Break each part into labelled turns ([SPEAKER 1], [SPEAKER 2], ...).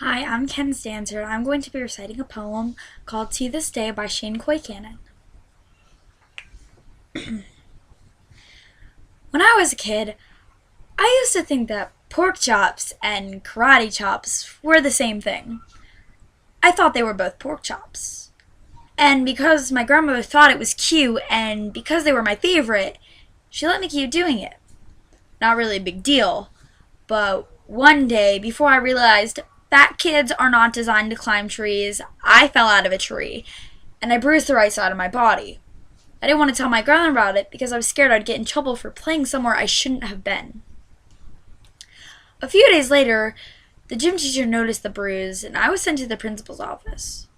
[SPEAKER 1] Hi, I'm Ken Stanzer, and I'm going to be reciting a poem called To This Day by Shane Coy Cannon. When I was a kid, I used to think that pork chops and karate chops were the same thing. I thought they were both pork chops. And because my grandmother thought it was cute, and because they were my favorite, she let me keep doing it. Not really a big deal, but one day, before I realized fat kids are not designed to climb trees, I fell out of a tree, and I bruised the right side of my body. I didn't want to tell my grandma about it because I was scared I'd get in trouble for playing somewhere I shouldn't have been. A few days later, the gym teacher noticed the bruise, and I was sent to the principal's office.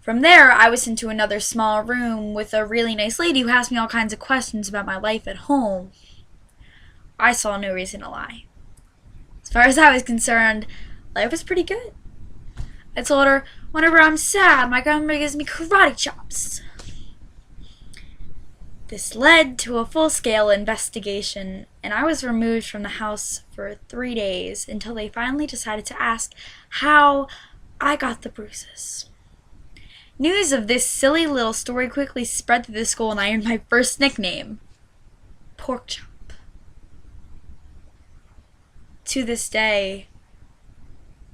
[SPEAKER 1] From there, I was sent to another small room with a really nice lady who asked me all kinds of questions about my life at home. I saw no reason to lie. As far as I was concerned, life was pretty good. I told her, whenever I'm sad, my grandmother gives me karate chops. This led to a full-scale investigation, and I was removed from the house for 3 days until they finally decided to ask how I got the bruises. News of this silly little story quickly spread through the school, and I earned my first nickname, Pork Chop. To this day,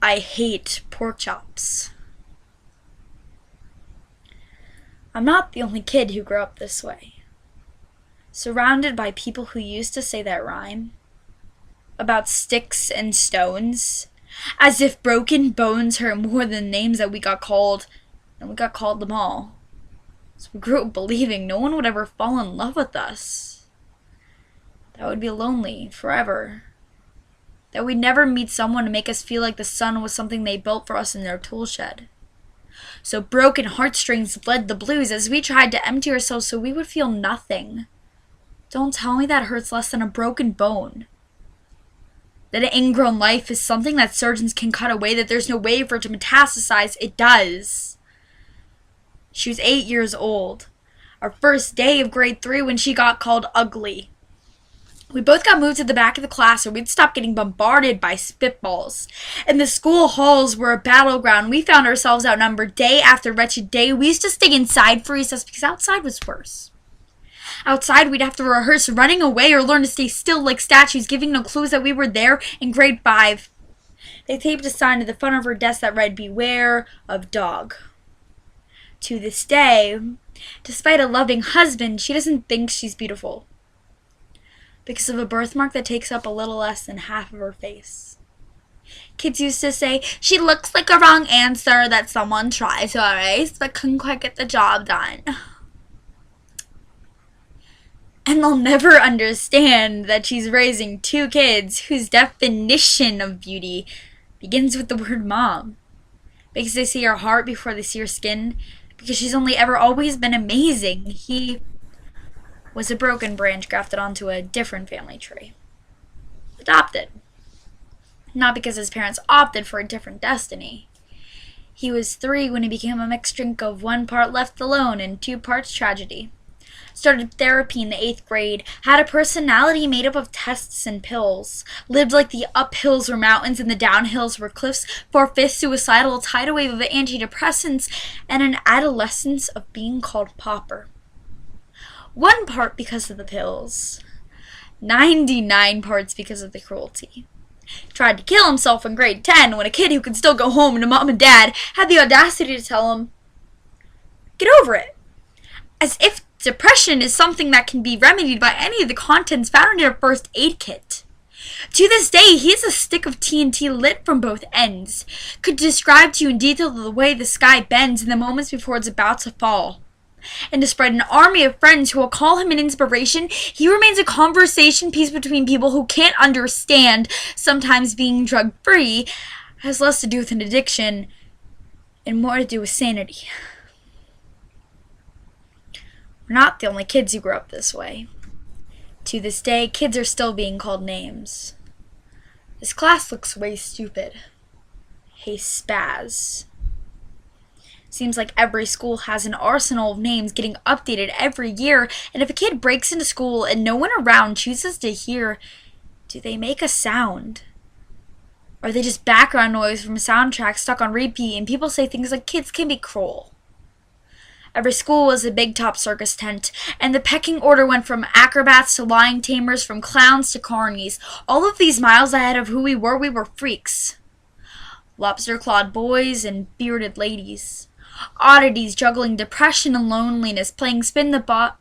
[SPEAKER 1] I hate pork chops. I'm not the only kid who grew up this way. Surrounded by people who used to say that rhyme about sticks and stones, as if broken bones hurt more than names that we got called, and we got called them all. So we grew up believing no one would ever fall in love with us. That would be lonely forever. That we'd never meet someone to make us feel like the sun was something they built for us in their tool shed. So broken heartstrings bled the blues as we tried to empty ourselves so we would feel nothing. Don't tell me that hurts less than a broken bone. That an ingrown life is something that surgeons can cut away, that there's no way for it to metastasize. It does. She was 8 years old. Our first day of grade 3 when she got called ugly. We both got moved to the back of the class or we'd stop getting bombarded by spitballs. And the school halls were a battleground. We found ourselves outnumbered day after wretched day. We used to stay inside for recess because outside was worse. Outside, we'd have to rehearse running away or learn to stay still like statues, giving no clues that we were there in grade 5. They taped a sign to the front of her desk that read, "Beware of dog." To this day, despite a loving husband, she doesn't think she's beautiful because of a birthmark that takes up a little less than half of her face. Kids used to say, "She looks like a wrong answer that someone tried to erase but couldn't quite get the job done." And they'll never understand that she's raising 2 kids whose definition of beauty begins with the word mom. Because they see her heart before they see her skin. Because she's only ever always been amazing. He was a broken branch grafted onto a different family tree. Adopted. Not because his parents opted for a different destiny. He was 3 when he became a mixed drink of 1 part left alone and 2 parts tragedy. Started therapy in the 8th grade, had a personality made up of tests and pills, lived like the uphills were mountains and the downhills were cliffs, 4/5 suicidal, tidal wave of antidepressants, and an adolescence of being called pauper. 1 part because of the pills, 99 parts because of the cruelty. Tried to kill himself in grade 10 when a kid who could still go home to mom and dad had the audacity to tell him, "Get over it." As if depression is something that can be remedied by any of the contents found in your first aid kit. To this day, he has a stick of TNT lit from both ends. Could describe to you in detail the way the sky bends in the moments before it's about to fall. And despite an army of friends who will call him an inspiration, he remains a conversation piece between people who can't understand sometimes being drug-free has less to do with an addiction and more to do with sanity. We're not the only kids who grew up this way. To this day, kids are still being called names. This class looks way stupid. Hey, Spaz. Seems like every school has an arsenal of names getting updated every year, and if a kid breaks into school and no one around chooses to hear, do they make a sound? Or are they just background noise from a soundtrack stuck on repeat and people say things like kids can be cruel? Every school was a big top circus tent, and the pecking order went from acrobats to lion tamers, from clowns to carnies. All of these miles ahead of who we were freaks. Lobster-clawed boys and bearded ladies. Oddities juggling depression and loneliness, playing spin the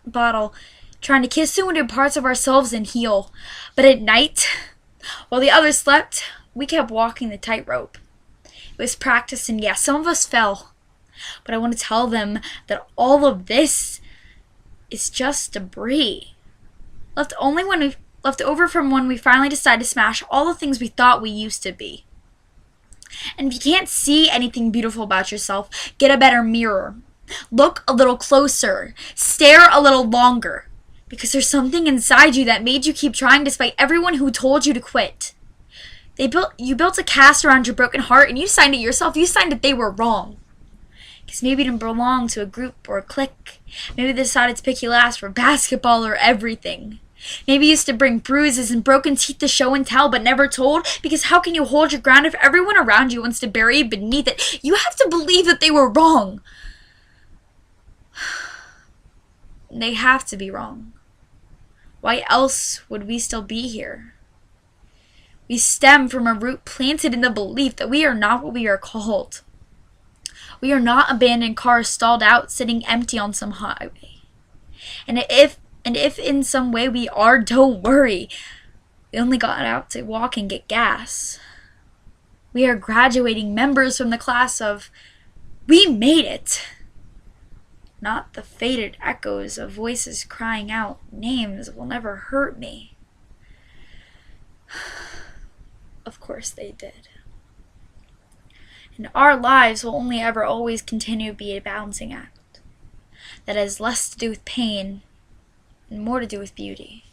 [SPEAKER 1] bottle, trying to kiss the wounded parts of ourselves and heal. But at night, while the others slept, we kept walking the tightrope. It was practice, and yes, some of us fell. But I want to tell them that all of this is just debris. Left over from when we finally decided to smash all the things we thought we used to be. And if you can't see anything beautiful about yourself, get a better mirror. Look a little closer. Stare a little longer. Because there's something inside you that made you keep trying despite everyone who told you to quit. You built a cast around your broken heart and you signed it yourself. You signed that they were wrong. Because maybe you didn't belong to a group or a clique. Maybe they decided to pick you last for basketball or everything. Maybe you used to bring bruises and broken teeth to show and tell but never told. Because how can you hold your ground if everyone around you wants to bury you beneath it? You have to believe that they were wrong. They have to be wrong. Why else would we still be here? We stem from a root planted in the belief that we are not what we are called. We are not abandoned cars stalled out, sitting empty on some highway. And if in some way we are, don't worry. We only got out to walk and get gas. We are graduating members from the class of "We made it." Not the faded echoes of voices crying out, "Names will never hurt me." Of course they did. And our lives will only ever always continue to be a balancing act that has less to do with pain and more to do with beauty.